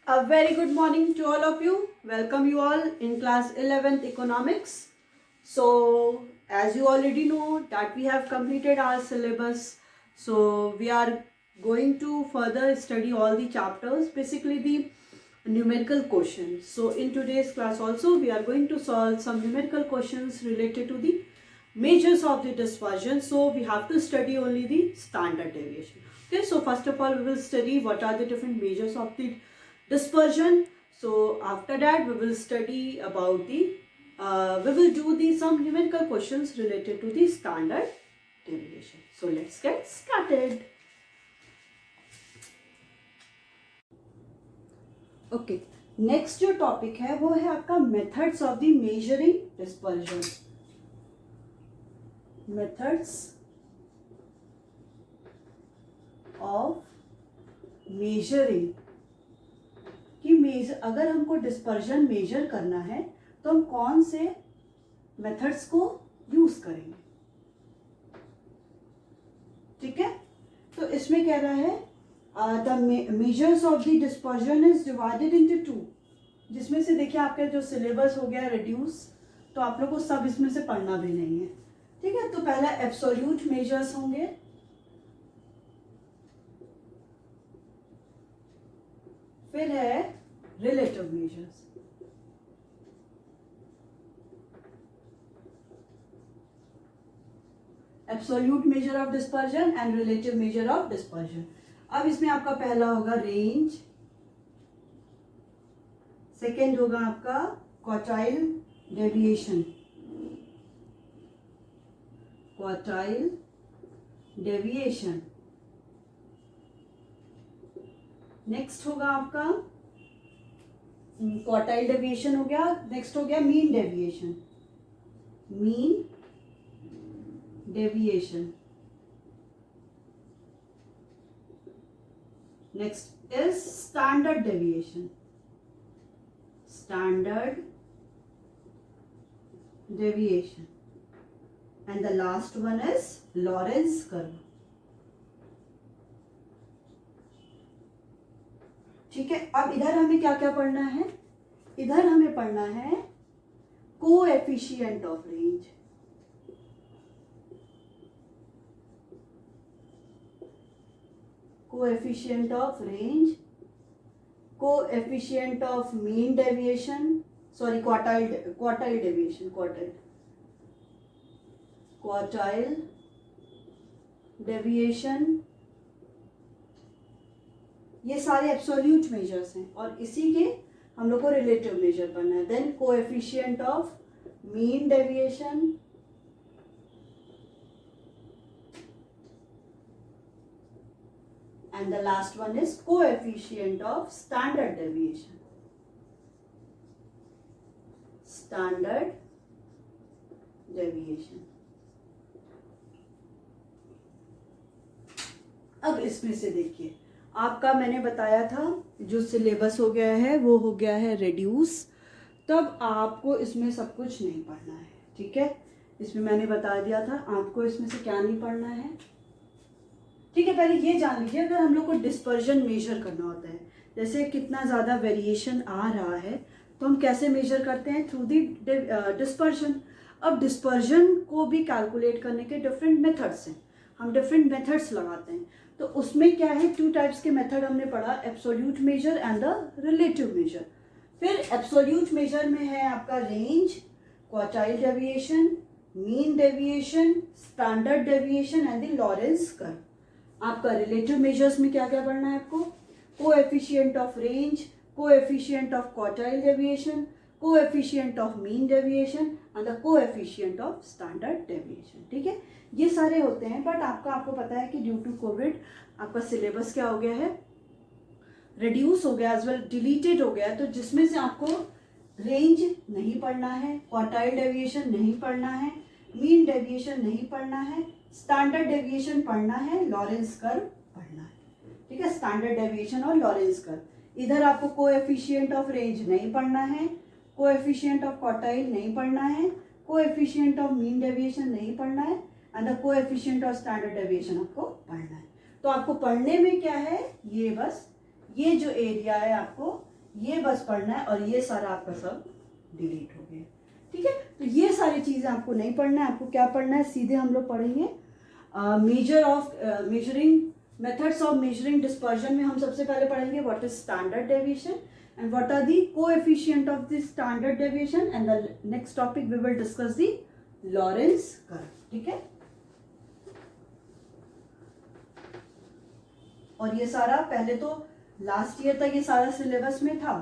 A very good morning to all of you. Welcome you all in class 11th economics. So as you already know that we have completed our syllabus. So we are going to further study all the chapters, basically the numerical questions. So in today's class also we are going to solve some numerical questions related to the measures of the dispersion. So we have to study only the standard deviation. Okay, so first of all we will study what are the different measures of the dispersion. So after that we will study about the we will do the some numerical questions related to the standard deviation. So let's get started. Okay, next जो topic है वो है आपका methods of the measuring dispersion. Methods of measuring कि अगर हमको dispersion major करना है तो हम कौन से मेथड्स को यूज करेंगे. ठीक है, तो इसमें कह रहा है the measures of the dispersion is divided into two. जिसमें से देखिए आपका जो सिलेबस हो गया रिड्यूस, तो आप लोग को सब इसमें से पढ़ना भी नहीं है. ठीक है, तो पहला एब्सोल्यूट मेजर्स होंगे, फिर है relative measures. Absolute measure of dispersion and relative major of dispersion. अब इसमें आपका पहला होगा रेंज, सेकेंड होगा आपका quartile deviation. Quartile deviation. Next होगा आपका क्वार्टाइल डेविएशन हो गया. नेक्स्ट हो गया mean deviation. Mean deviation. Next is standard deviation. Standard deviation. And the last one is Lorentz curve. ठीक है, अब इधर हमें क्या क्या पढ़ना है. इधर हमें पढ़ना है coefficient of range. Coefficient of range, coefficient of mean deviation, sorry quartile deviation, quartile deviation. ये सारे एब्सोल्यूट मेजर्स हैं और इसी के हम लोग को रिलेटिव मेजर करना है. Then coefficient of mean deviation, and the last one is coefficient of standard deviation. Standard deviation. अब इसमें से देखिए आपका मैंने बताया था जो सिलेबस हो गया है वो हो गया है रिड्यूस. तब आपको इसमें सब कुछ नहीं पढ़ना है. ठीक है, इसमें मैंने बता दिया था आपको इसमें से क्या नहीं पढ़ना है. ठीक है, पहले ये जान लीजिए अगर हम लोग को डिस्पर्जन मेजर करना होता है, जैसे कितना ज़्यादा वेरिएशन आ रहा है तो हम कैसे मेजर करते हैं, थ्रू दी डिस्पर्जन. अब डिस्पर्जन को भी कैलकुलेट करने के डिफरेंट मेथड्स हैं. हम डिफरेंट मेथड्स लगाते हैं. तो उसमें क्या है, टू टाइप्स के मेथड हमने पढ़ा, absolute major and the relative major. फिर एब्सोल्यूट मेजर में है आपका range, quartile deviation, mean deviation, standard deviation and the Lawrence curve. आपका रिलेटिव मेजर्स में क्या क्या पढ़ना है आपको, coefficient of range, coefficient of quartile deviation, coefficient of mean deviation and the coefficient of standard deviation. ठीक है, ये सारे होते हैं. बट आपको पता है कि ड्यू टू कोविड आपका सिलेबस क्या हो गया है, रिड्यूस हो गया, एज वेल डिलीटेड हो गया. तो जिसमें से आपको रेंज नहीं पढ़ना है, क्वार्टाइल डेविएशन नहीं पढ़ना है, मीन डेविएशन नहीं पढ़ना है, स्टैंडर्ड डेविएशन पढ़ना है, लॉरेंस कर्व पढ़ना है. ठीक है, स्टैंडर्ड डेविएशन और लॉरेंस कर्व. इधर आपको कोएफिशिएंट ऑफ रेंज नहीं पढ़ना है, कोएफिशिएंट ऑफ क्वार्टाइल नहीं पढ़ना है, कोएफिशिएंट ऑफ मीन डेविएशन नहीं पढ़ना है and the coefficient of standard deviation आपको पढ़ना है. तो आपको पढ़ने में क्या है, ये बस ये जो एरिया है आपको ये बस पढ़ना है और ये सारा आपका सब डिलीट हो गया। ठीक है, तो ये सारी चीज़ें आपको नहीं पढ़ना है। आपको क्या पढ़ना है, सीधे हम लोग पढ़ेंगे measuring methods of measuring dispersion में हम सबसे पहले पढ़ेंगे what is standard deviation and what are the coefficient of the standard deviation, and the next topic we will discuss the Lorentz curve. ठीक है, और ये सारा पहले तो लास्ट ईयर तक ये सारा सिलेबस में था,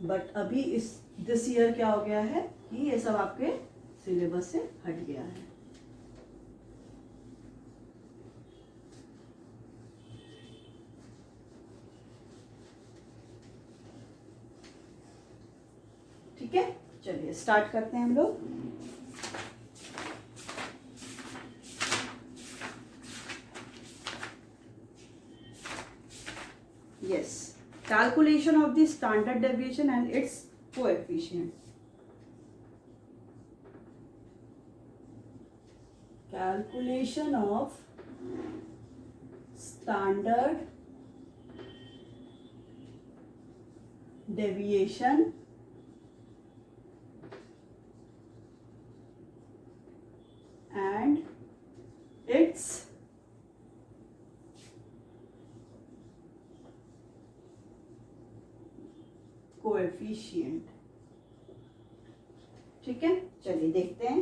बट अभी इस दिस ईयर क्या हो गया है कि ये सब आपके सिलेबस से हट गया है। ठीक है, चलिए स्टार्ट करते हैं हम लोग। Yes, calculation of the standard deviation and it's coefficient. Calculation of standard deviation and its coefficient। ठीक है, चलिए देखते हैं।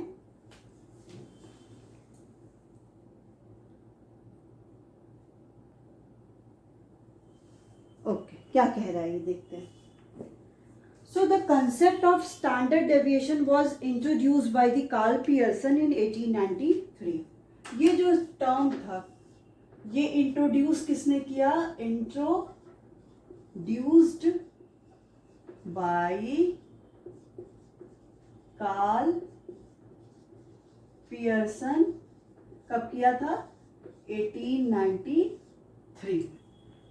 ओके, क्या कह रहा है ये देखते हैं। So the concept of standard deviation was introduced by the Carl Pearson in 1893। ये जो टर्म था ये इंट्रोड्यूस किसने किया, इंट्रोड्यूस्ड बाय कार्ल पियर्सन। कब किया था, 1893।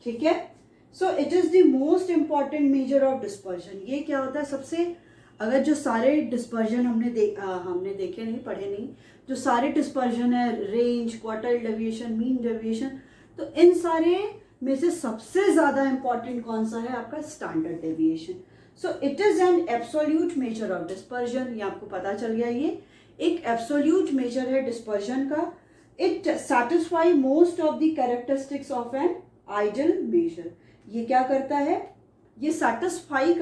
ठीक है, सो it is the most important major of dispersion. ये क्या होता है, सबसे अगर जो सारे डिस्पर्जन हमने देखे नहीं, पढ़े नहीं, जो सारे डिस्पर्जन है, range, quartile deviation, mean deviation, तो इन सारे में से सबसे ज़्यादा इम्पॉर्टेंट कौन सा है, आपका standard deviation. So it is an absolute measure of dispersion. ये आपको पता चल गया, ये एक एब्सोल्यूट मेजर है डिस्पर्जन का। It satisfy most of the characteristics of an ideal measure. ये क्या करता है, ये सेटिस्फाई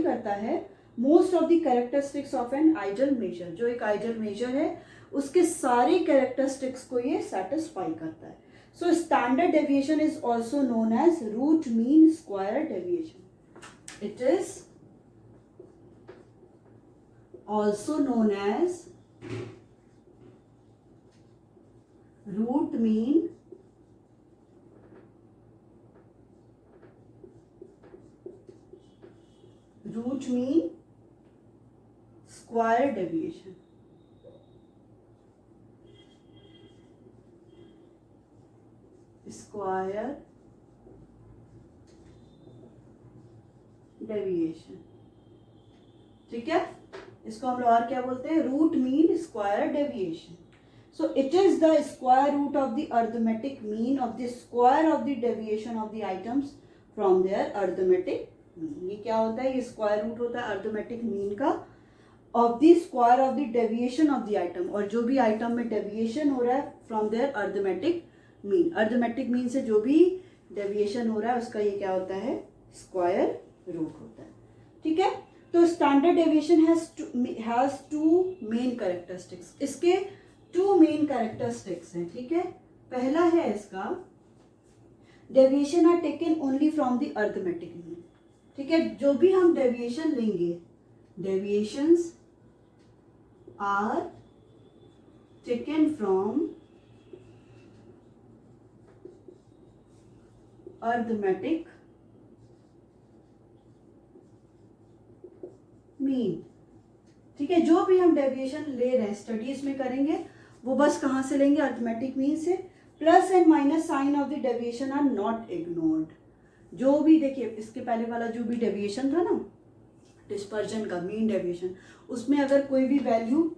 करता है most of the characteristics of an ideal measure. जो एक आइडियल मेजर है उसके सारे कैरेक्टरिस्टिक्स को ये सेटिस्फाई करता है। So standard deviation is also known as root mean square deviation. It is also known as root mean square deviation. Square deviation. ठीक है, इसको हम लोग और क्या बोलते हैं, root mean square deviation. So it is the square root of the arithmetic mean of the square of the deviation of the items from their arithmetic mean. ये क्या होता है, ये स्क्वायर रूट होता है अर्थमेटिक मीन का of the square of the deviation of the item, और जो भी आइटम में डेविएशन हो रहा है from their arithmetic mean. Arithmetic mean से जो भी डेविएशन हो रहा है उसका ये क्या होता है, स्क्वायर रूट होता है। ठीक है, तो standard deviation has two main characteristics. इसके टू मेन कैरेक्टरिस्टिक्स हैं। ठीक है, पहला है इसका deviation are taken only from the arithmetic mean. ठीक है, जो भी हम डेविएशन लेंगे, deviations are taken from arithmetic mean. ठीक है, जो भी हम डेविएशन ले रहे हैं स्टडीज में करेंगे वो बस कहाँ से लेंगे, अर्थमेटिक मीन से। Plus and minus sign of the deviation are not ignored. जो भी देखिए इसके पहले वाला जो भी डेविएशन था ना डिस्पर्जन का, मीन डेविएशन, उसमें अगर कोई भी वैल्यू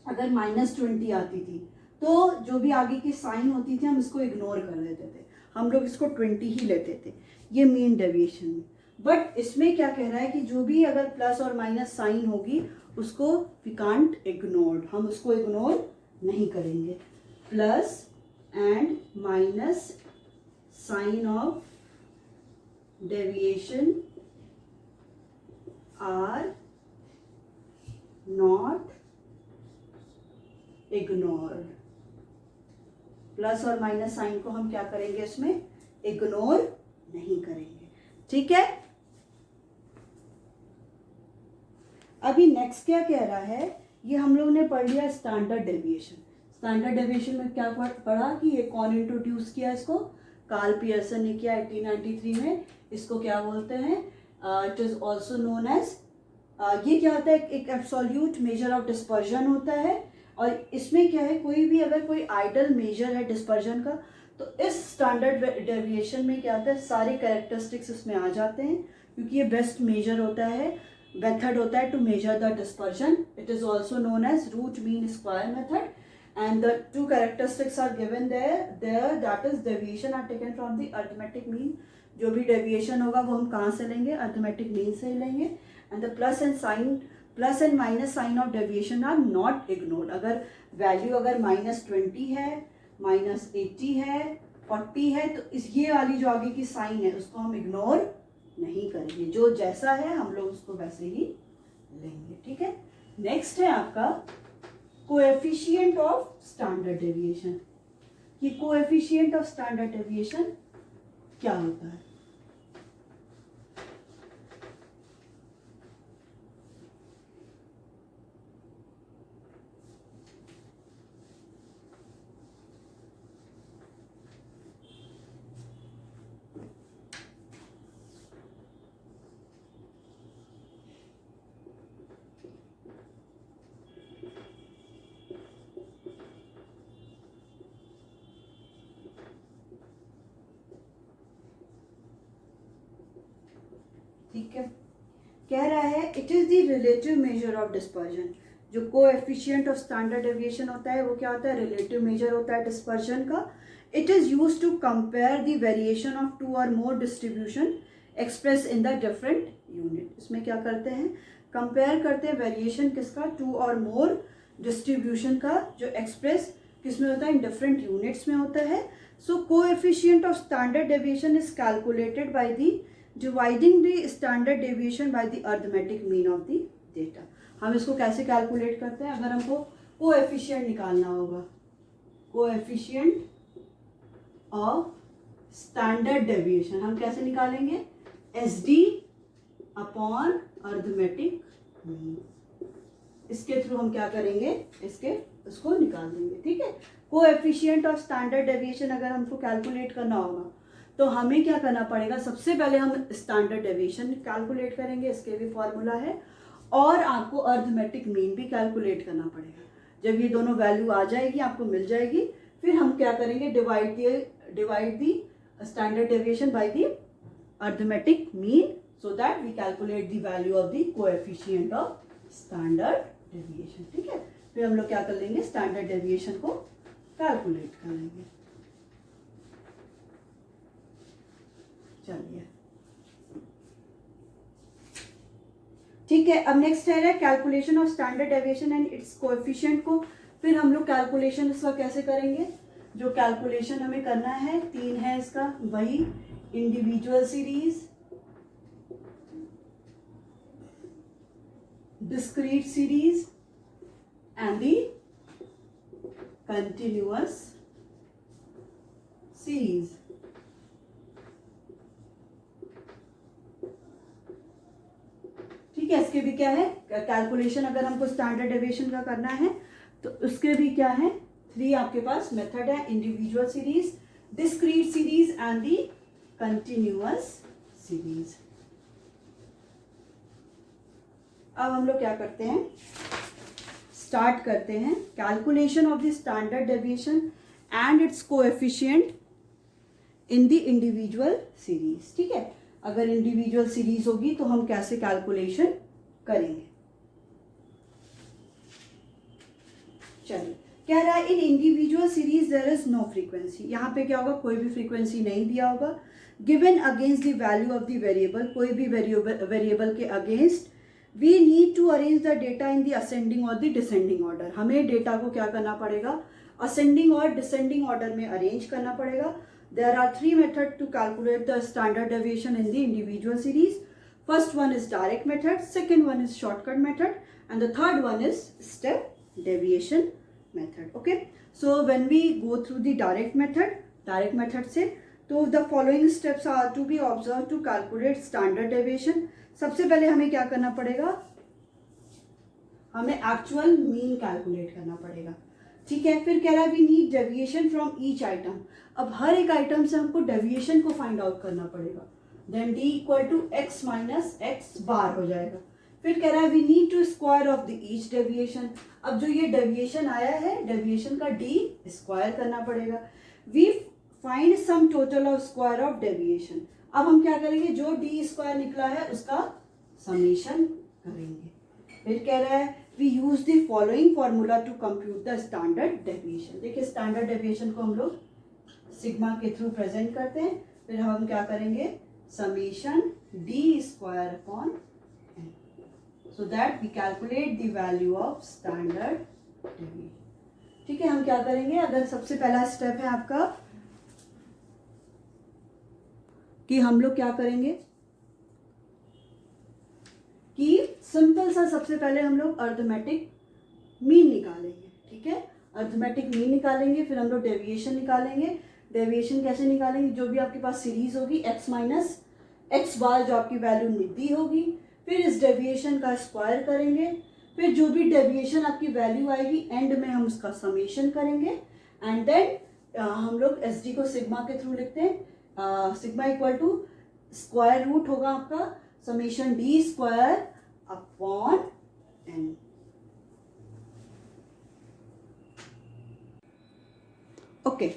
अगर -20 आती थी तो जो भी आगे की साइन होती थी हम इसको इग्नोर कर देते थे, हम लोग इसको 20 ही लेते थे, ये मीन डेविएशन में। बट इसमें क्या कह रहा है कि जो भी अगर प्लस और माइनस साइन होगी उसको वी कांट इग्नोर, हम उसको इग्नोर नहीं करेंगे। Plus and minus sign of deviation are not ignored. Plus और माइनस साइन को हम क्या करेंगे, इसमें इग्नोर नहीं करेंगे। ठीक है, अभी नेक्स्ट क्या कह रहा है, ये हम लोग ने पढ़ लिया स्टैंडर्ड डेविएशन। स्टैंडर्ड डेविएशन में क्या पढ़ा कि ये कौन इंट्रोड्यूस किया इसको, कार्ल पियर्सन ने किया 1893 में। इसको क्या बोलते हैं, it is also known as, ये क्या होता है, एक एब्सोल्यूट मेजर ऑफ डिस्पर्जन होता है। और इसमें क्या है, कोई भी अगर कोई आइडल मेजर है डिस्पर्जन का, तो इस स्टैंडर्ड डेविएशन में क्या होता है, सारे कैरेक्टरिस्टिक्स इसमें आ जाते हैं, क्योंकि ये बेस्ट मेजर होता है, मेथड होता है to measure the dispersion. It is also known as root mean square method, and the two characteristics are given there that is deviation are taken from the arithmetic mean। जो भी deviation होगा वो हम कहाँ से लेंगे, अर्थमेटिक मीन से लेंगे। And the plus and minus sign of deviation are not ignored. अगर वैल्यू अगर -20 है, -80 है, 40 है, तो इस ये वाली जो आगे की साइन है उसको हम इग्नोर नहीं करेंगे, जो जैसा है हम लोग उसको वैसे ही लेंगे। ठीक है, नेक्स्ट है आपका कोएफिशिएंट ऑफ स्टैंडर्ड डेविएशन। ये कोएफिशिएंट ऑफ स्टैंडर्ड डेविएशन क्या होता है, ठीक है, कह रहा है it is the relative major of dispersion. जो कोएफिशिएंट ऑफ स्टैंडर्ड डेविएशन होता है वो क्या होता है, रिलेटिव मेजर होता है डिस्पर्जन का। It is used to compare the variation of two or more distribution express in the different unit. इसमें क्या करते हैं, कंपेयर करते हैं वेरिएशन किसका, टू और मोर डिस्ट्रीब्यूशन का, जो एक्सप्रेस किसमें होता है, इन डिफरेंट यूनिट्स में होता है। So coefficient of standard deviation is calculated by the dividing the standard deviation by the arithmetic mean of the data. हम इसको कैसे कैलकुलेट करते हैं, अगर हमको कोएफिशिएंट निकालना होगा, कोएफिशिएंट ऑफ स्टैंडर्ड डेविएशन हम कैसे निकालेंगे, SD अपॉन अर्थमेटिक मीन। इसके थ्रू हम क्या करेंगे, इसको निकाल देंगे। ठीक है, कोएफिशिएंट ऑफ स्टैंडर्ड डेविएशन अगर हमको कैलकुलेट करना होगा तो हमें क्या करना पड़ेगा, सबसे पहले हम स्टैंडर्ड डेविएशन कैलकुलेट करेंगे, इसके भी फॉर्मूला है, और आपको अर्थमेटिक मीन भी कैलकुलेट करना पड़ेगा। जब ये दोनों वैल्यू आ जाएगी, आपको मिल जाएगी, फिर हम क्या करेंगे, divide the standard deviation by the arithmetic mean, so that we calculate the value of the coefficient of standard deviation. ठीक है, फिर हम लोग क्या कर लेंगे, स्टैंडर्ड डेविएशन को कैलकुलेट कर लेंगे। चलिए ठीक है, अब नेक्स्ट है calculation of standard deviation and it's coefficient को। फिर हम लोग कैलकुलेशन इसका कैसे करेंगे, जो कैलकुलेशन हमें करना है 3 है इसका, वही individual series, discrete series and the continuous series. ठीक है, इसके भी क्या है कैलकुलेशन, अगर हमको स्टैंडर्ड डेविएशन का करना है तो उसके भी क्या है, 3 आपके पास मेथड है, individual series, discrete series and the continuous series. अब हम लोग क्या करते हैं, स्टार्ट करते हैं calculation of the standard deviation and it's coefficient in the individual series. ठीक है, अगर इंडिविजुअल सीरीज होगी तो हम कैसे कैलकुलेशन करेंगे। चलिए, कह रहा है in individual series there is no frequency. यहाँ पे क्या होगा, कोई भी फ्रीक्वेंसी नहीं दिया होगा। Given against the value of the variable, कोई भी वेरिएबल के against we need to arrange the data in the ascending और द डिसेंडिंग ऑर्डर। हमें डेटा को क्या करना पड़ेगा, असेंडिंग और डिसेंडिंग ऑर्डर में अरेंज करना पड़ेगा। There are 3 method to calculate the standard deviation in the individual series. First one is direct method, second one is shortcut method, and the third one is step deviation method. Okay, so when we go through the direct method से तो the following steps are to be observed to calculate standard deviation. सबसे पहले हमें क्या करना पड़ेगा, हमें actual mean calculate करना पड़ेगा। ठीक है, फिर कह रहा है we need deviation from each item. अब हर एक आइटम से हमको डेविएशन को फाइंड आउट करना पड़ेगा। Then D equal to X minus X bar हो जाएगा। फिर कह रहा है we need to square of the each deviation. अब जो ये डेविएशन आया है, डेविएशन का डी स्क्वायर करना पड़ेगा। We find sum total of square of deviation. अब हम क्या करेंगे, जो डी स्क्वायर निकला है उसका समेशन करेंगे। फिर कह रहा है we use the following formula to compute the standard deviation. देखिए स्टैंडर्ड डेविएशन को हम लोग सिग्मा के थ्रू प्रेजेंट करते हैं। फिर हम क्या करेंगे, summation d square upon so that we calculate the value of standard deviation. ठीक है, हम क्या करेंगे, अगर सबसे पहला स्टेप है आपका कि हम लोग क्या करेंगे कि सिंपल सा सबसे पहले हम लोग अर्थमेटिक मीन निकालेंगे। ठीक है, अर्थमेटिक मीन निकालेंगे, फिर हम लोग डेविएशन निकालेंगे। डेविएशन कैसे निकालेंगे, जो भी आपके पास सीरीज होगी x माइनस एक्स बार जो आपकी वैल्यू दी होगी, फिर इस डेविएशन का स्क्वायर करेंगे। फिर जो भी डेविएशन आपकी वैल्यू आएगी एंड में हम उसका समेशन करेंगे। एंड देन हम लोग एस डी को सिग्मा के थ्रू लिखते हैं। Sigma equal to square root होगा आपका summation d square upon n. Okay,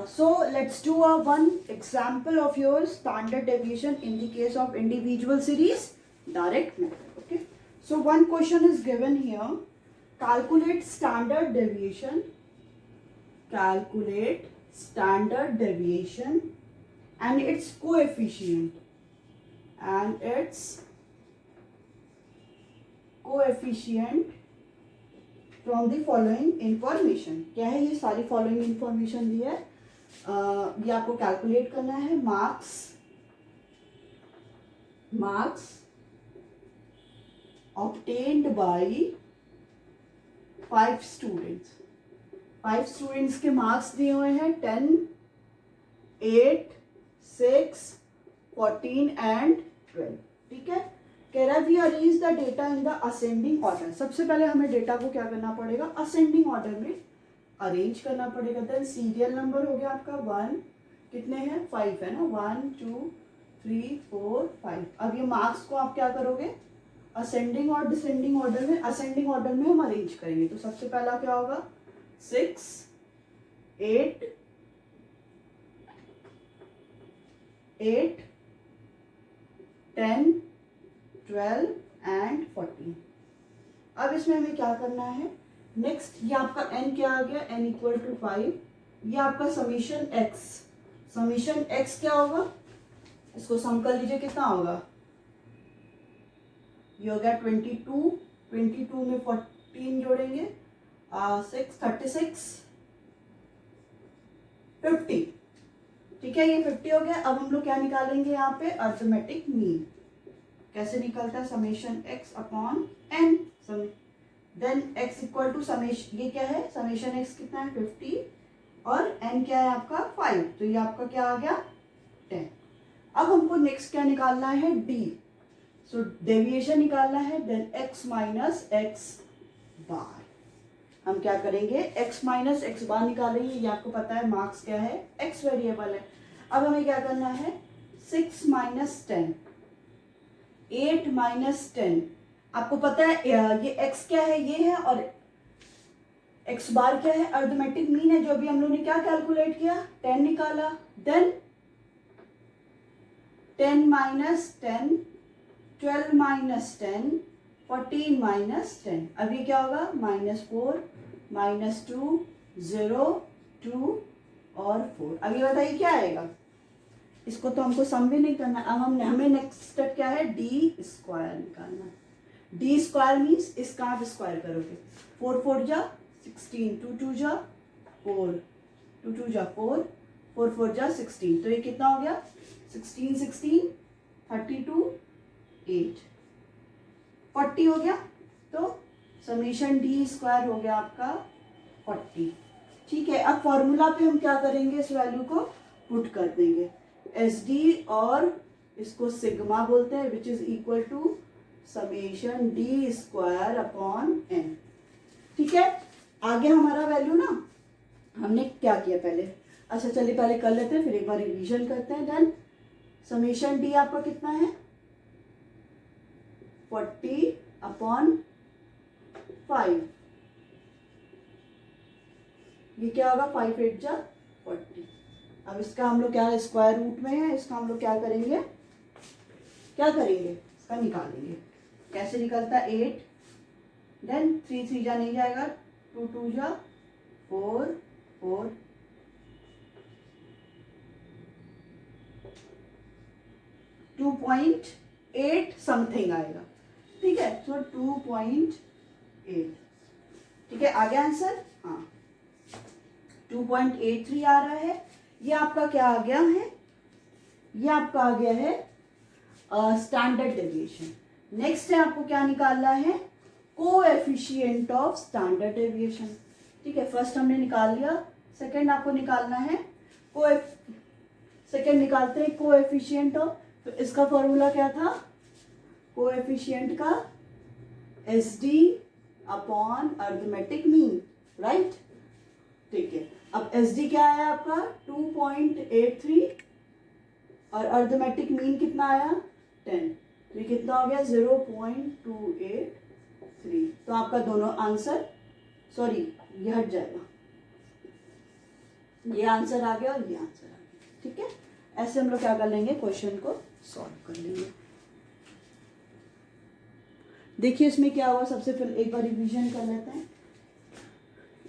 so let's do one example of your standard deviation in the case of individual series direct method. Okay, so one question is given here, calculate standard deviation and its coefficient from the following information. क्या है ये सारी following information दी है, ये आपको calculate करना है। Marks obtained by 5 students. 5 students के मार्क्स दिए हुए हैं 10, 8, 6, 14 एंड 12। ठीक है, कह रहा है we arrange the data in the ascending order. सबसे पहले हमें डेटा को क्या करना पड़ेगा, असेंडिंग ऑर्डर में अरेंज करना पड़ेगा। देन सीरियल नंबर हो गया आपका 1, कितने हैं 5 है ना, 1 2 3 4 5। अब ये मार्क्स को आप क्या करोगे, असेंडिंग और डिसेंडिंग ऑर्डर में, असेंडिंग ऑर्डर में हम अरेंज करेंगे। तो सबसे पहला क्या होगा 6, 8, 10, 12 एंड 14। अब इसमें हमें क्या करना है, नेक्स्ट ये आपका n क्या आ गया, n इक्वल टू 5। ये आपका समीशन x क्या होगा, इसको सम कर लीजिए कितना होगा, ये हो गया 22 में 14 जोड़ेंगे 6, 36, 50। ठीक है, ये 50 हो गया। अब हम लोग क्या निकालेंगे यहाँ पे, अर्थमेटिक मीन। कैसे निकलता है, summation x upon n। Then x equal to summation, ये क्या है, समेशन x कितना है 50 और n क्या है आपका 5, तो ये आपका क्या आ गया 10। अब हमको नेक्स्ट क्या निकालना है, d। सो डेविएशन निकालना है। देन x माइनस एक्स बार, हम क्या करेंगे, x माइनस एक्स बार निकालेंगे। ये आपको पता है मार्क्स क्या है, x वेरिएबल है। अब हमें क्या करना है, 6 माइनस 10, 8 माइनस 10। आपको पता है ये x क्या है, ये है, और x बार क्या है, अर्थमेटिक मीन है। जो अभी हम लोग ने क्या कैलकुलेट किया, 10 निकाला। Then 10 minus 10, 12 minus 10, 14 minus 10। अब ये क्या होगा, -4, -2, 0, 2 और 4। अब ये बताइए क्या आएगा, इसको तो हमको सम भी नहीं करना। अब हमें नेक्स्ट स्टेप क्या है, डी स्क्वायर निकालना है। डी स्क्वायर मीन्स इसका आप स्क्वायर करोगे, 4 4 जा 16, 2 2 जा 4, 2 2 जा 4, 4 4 जा 16, तो ये कितना हो गया 16 16 32 8 40 हो गया। तो समीशन डी स्क्वायर हो गया आपका 40। ठीक है, अब फॉर्मूला पे हम क्या करेंगे, इस वैल्यू को पुट कर देंगे, एस डी और इसको सिग्मा बोलते हैं, which is equal to summation d square upon n. ठीक है, आगे हमारा वैल्यू ना हमने क्या किया पहले, अच्छा चलिए पहले कर लेते हैं, फिर एक बार रिवीजन करते हैं। देन समेशन डी आपका कितना है 40 अपॉन 5, ये क्या होगा 5 8 जा 40। अब इसका हम लोग क्या स्क्वायर रूट में है, इसका हम लोग क्या करेंगे, इसका निकालेंगे। कैसे निकलता है 8, देन 3 3 जा नहीं जाएगा, 2 2 जा 4 4, 2.8 समथिंग आएगा। ठीक है, तो 2.8। ठीक है, आ गया आंसर, हाँ 2.83 आ रहा है। ये आपका क्या आ गया है, ये आपका आ गया है स्टैंडर्ड डेविएशन। नेक्स्ट है आपको क्या निकालना है, कोएफिशिएंट ऑफ स्टैंडर्ड डेविएशन। ठीक है, फर्स्ट हमने निकाल लिया, सेकंड आपको निकालना है सेकंड निकालते हैं कोएफिशिएंट ऑफ। तो इसका फॉर्मूला क्या था, कोएफिशिएंट का S D upon arithmetic mean, right. ठीक है, अब एस डी क्या आया आपका 2.83 और अरिथमेटिक मीन कितना आया 10, तो ये कितना हो गया 0.283। तो आपका दोनों आंसर, सॉरी ये हट जाएगा, ये आंसर आ गया और ये आंसर आ गया। ठीक है, ऐसे हम लोग क्या कर लेंगे, क्वेश्चन को सॉल्व कर लेंगे। देखिए इसमें क्या हुआ, सबसे पहले एक बार रिवीजन कर लेते हैं।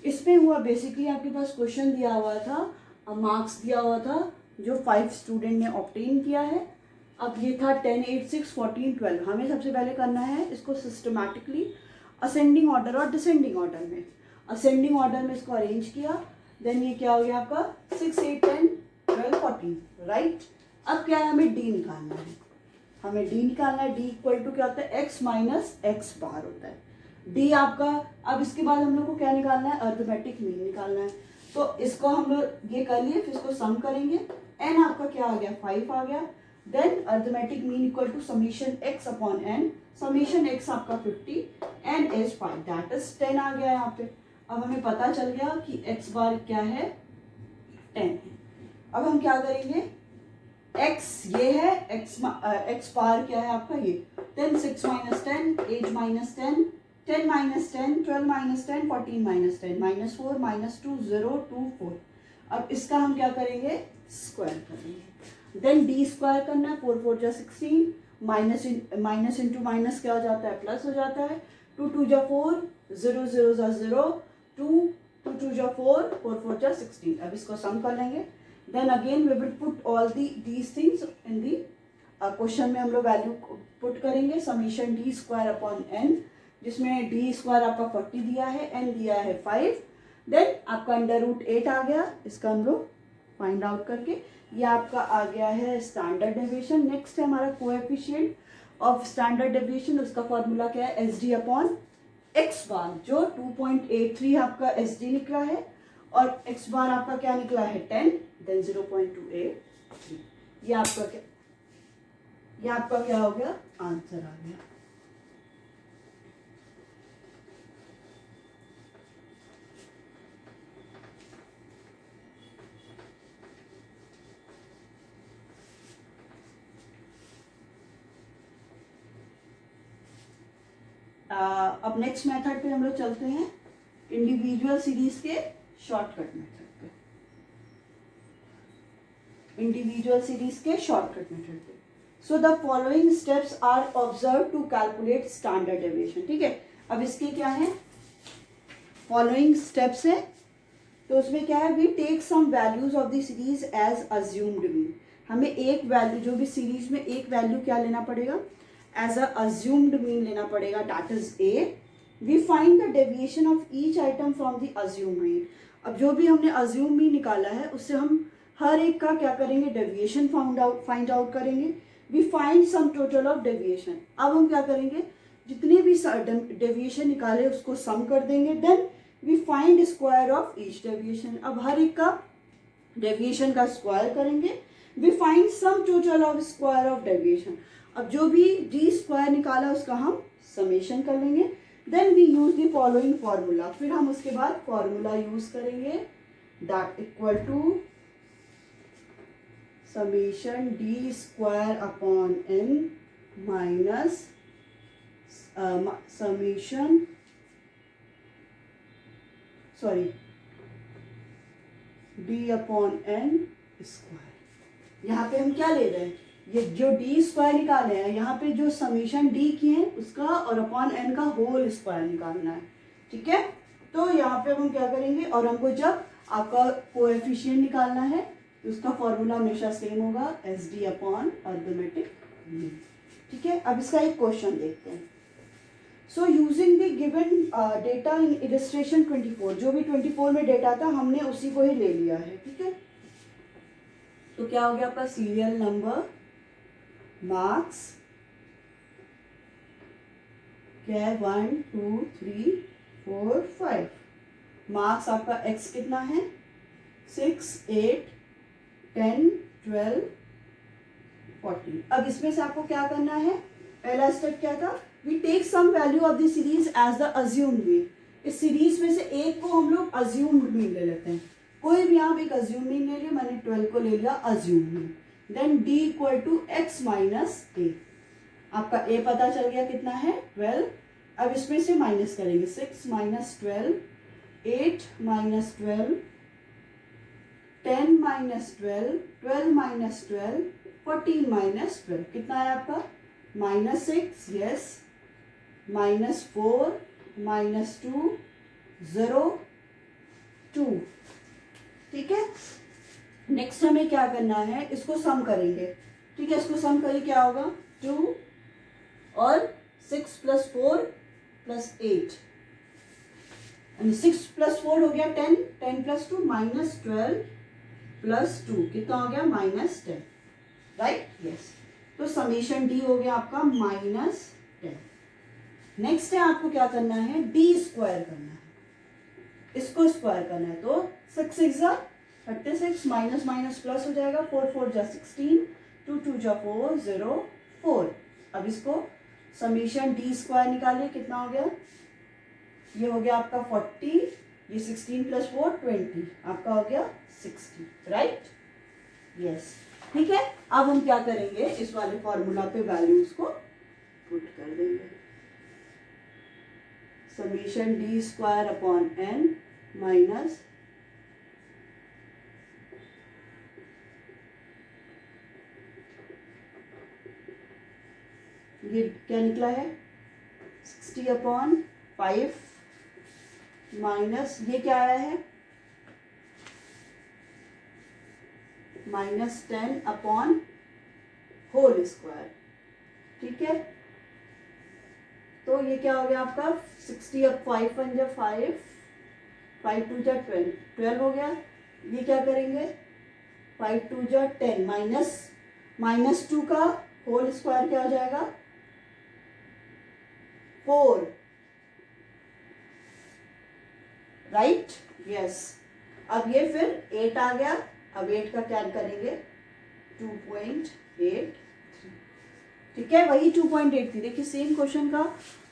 इसमें हुआ बेसिकली आपके पास क्वेश्चन दिया हुआ था, मार्क्स दिया हुआ था जो 5 स्टूडेंट ने ऑब्टेन किया है। अब ये था 10 8 6 14 12। हमें सबसे पहले करना है इसको सिस्टमैटिकली असेंडिंग ऑर्डर और डिसेंडिंग ऑर्डर में। असेंडिंग ऑर्डर में इसको अरेंज किया, देन ये क्या हो गया आपका 6 8 10 12 14, राइट। अब क्या है, हमें डी निकालना है, हमें डी निकालना है। डी इक्वल टू क्या होता है, एक्स माइनस एक्स बार होता है डी आपका। अब इसके बाद हम लोग को क्या निकालना है, अरिथमेटिक मीन निकालना है। तो इसको हम लोग ये कर लिए, फिर इसको सम करेंगे। एन आपका क्या आ गया 5 आ गया, then arithmetic mean equal to summation x upon n. Summation x आपका 50, एन इज 5, दैट इज 10 आ गया यहाँ पे। अब हमें पता चल गया कि एक्स बार क्या है 10 है। अब हम क्या करेंगे, एक्स ये है, एक्स बार क्या है आपका ये 10 6 minus 10 8 minus 10 10 minus 10 12 minus 10 14 minus 10 minus 4 minus 2 0 2 4। अब इसका हम क्या करेंगे, स्क्वायर करेंगे। देन डी स्क्वायर करना है, 4 4 जा 16, माइनस इंटू माइनस क्या हो जाता है, प्लस हो जाता है। 2 2 जा 4, 0 0 जा 0 2 2 2 जा 4 4 4 जा 16। अब इसको सम कर लेंगे। Then again we will put all these things in the question में हम लोग वैल्यू पुट करेंगे। Summation d square upon n, जिसमें डी स्क्वायर आपका 40 दिया है, एन दिया है 5, देन आपका अंडर रूट 8 आ गया। इसका हम लोग फाइंड आउट करके, ये आपका आ गया है स्टैंडर्ड डेविएशन। नेक्स्ट है हमारा कोएफिशिएंट ऑफ स्टैंडर्ड डेविएशन, उसका फॉर्मूला क्या है, एस डी अपॉन एक्स बार, जो 2.83 आपका एस डी निकला है और एक्स बार आपका क्या निकला है 10, देन 0.283। ये आपका क्या हो गया, आंसर आ गया। अब नेक्स्ट मेथड पे हम लोग चलते हैं, इंडिविजुअल सीरीज के शॉर्टकट मेथड पे। इंडिविजुअल सीरीज के शॉर्टकट मेथड पे, so the following steps are observe to calculate standard deviation. ठीक है, अब इसके क्या है, फॉलोइंग स्टेप्स है, तो उसमें क्या है, we take some values of the series as assumed mean. हमें एक वैल्यू, जो भी सीरीज में एक वैल्यू क्या लेना पड़ेगा, एज अ अज्यूम्ड मीन लेना पड़ेगा, that is a. We find the deviation of each item from the assume mean. अब जो भी हमने अज्यूम मीन निकाला है उससे हम हर एक का क्या करेंगे, डेविएशन फाइंड आउट करेंगे. We find sum total of deviation. अब हम क्या करेंगे, जितने भी डेविएशन निकाले उसको सम कर देंगे. Then we find square of each deviation. अब हर एक का डेविएशन का स्क्वायर करेंगे. We find sum total of square of deviation. अब जो भी डी स्क्वायर निकाला उसका हम समेशन कर लेंगे. Then we use the following formula. फिर हम उसके बाद फॉर्मूला यूज करेंगे, that equal to summation d square upon n minus summation D upon n square. यहाँ पे हम क्या ले रहे हैं, ये जो डी स्क्वायर निकाले हैं, यहाँ पे जो समेशन डी किए हैं उसका और अपॉन एन का होल स्क्वायर निकालना है. ठीक है, तो यहाँ पे हम क्या करेंगे, और हमको जब आपका कोएफिशिएंट निकालना है तो उसका फॉर्मूला हमेशा सेम होगा, S D upon arithmetic mean. ठीक है, अब इसका एक क्वेश्चन देखते हैं. So using the given data in illustration 24, जो भी 24 में डेटा था हमने उसी को ही ले लिया है. ठीक है, तो क्या हो गया आपका सीरियल नंबर, मार्क्स क्या है 1 2 3 4 5. मार्क्स आपका एक्स कितना है 6 8 10 12 40. अब इसमें से आपको क्या करना है, पहला स्टेप क्या था, we take some value of the series as the assumed mean. इस सीरीज में से एक को हम लोग अज्यूम्ड मीन ले लेते हैं. कोई भी आप एक अज्यूम मीन ले लिया, मैंने 12 को ले लिया assume mean. Then d equal to X minus A. आपका a पता चल गया कितना है 12. अब इसमें से माइनस करेंगे, 6 minus 12, 8 minus 12, 10 minus 12, 12 minus 12, 14 minus 12. कितना है आपका -6, यस, -4, -2, 0, 2. ठीक है, नेक्स्ट हमें क्या करना है, इसको सम करेंगे. ठीक है, इसको सम करिए, क्या होगा 2 और 6 + 4 + 8, 6 + 4 हो गया 10, 10 + 2 -12 + 2 कितना हो गया -10. Right, yes. तो समेशन डी हो गया आपका -10. नेक्स्ट है आपको क्या करना है, डी स्क्वायर करना है, इसको स्क्वायर करना है. तो 6 6 36, माइनस माइनस प्लस हो जाएगा, 4 4 जा 16, 2 2 जा 4, 0 4. अब इसको समेशन डी स्क्वायर निकालिए, कितना हो गया, ये हो गया आपका 40, ये 16 + 4 20, आपका हो गया 60. Right, yes. ठीक है, अब हम क्या करेंगे, इस वाले फॉर्मूला पे वैल्यूज को पुट कर देंगे. Summation d square upon n minus ये क्या निकला है 60/5 माइनस ये क्या आया है -10 होल स्क्वायर. ठीक है, तो ये क्या हो गया आपका 60/5 1 जा 5, 5 2 जा 12 हो गया. ये क्या करेंगे 5 2 जा 10 -2 का होल स्क्वायर क्या हो जाएगा 4. Right, yes. अब ये फिर 8 आ गया. अब 8 का क्या करेंगे 2.83. ठीक है, वही 2.83. देखिए सेम क्वेश्चन का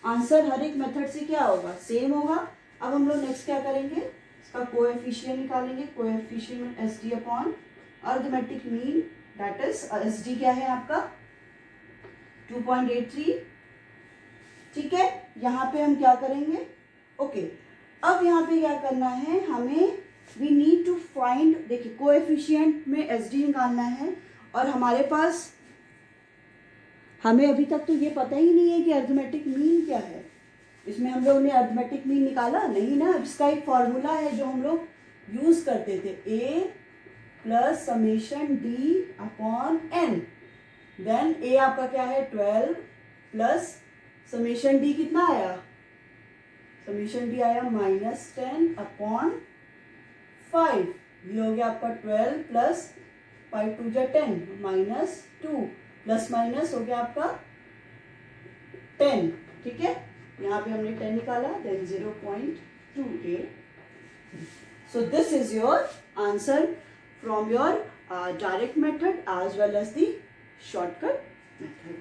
आंसर हर एक मेथड से क्या होगा, सेम होगा. अब हम लोग नेक्स्ट क्या करेंगे, इसका कोएफिशिएंट निकालेंगे. Coefficient S D upon arithmetic mean, that is S D क्या है आपका 2.83. ठीक है, यहाँ पे हम क्या करेंगे, ओके. अब यहाँ पे क्या करना है हमें, वी नीड टू फाइंड, देखिए कोएफिशिएंट में एस डी निकालना है और हमारे पास, हमें अभी तक तो ये पता ही नहीं है कि अरिथमेटिक मीन क्या है. इसमें हम लोग ने अरिथमेटिक मीन निकाला नहीं ना. इसका एक फॉर्मूला है जो हम लोग यूज करते थे, A plus summation D upon N. Then A आपका क्या है 12 प्लस समेशन डी कितना आया, समेशन डी आया -10 अपॉन 5। ये हो गया आपका 12 प्लस 5 2 जा 10 -2 प्लस माइनस हो गया आपका 10। ठीक है, यहाँ पे हमने 10 निकाला, then 0.28। So this is your answer from your direct method as well as the shortcut method.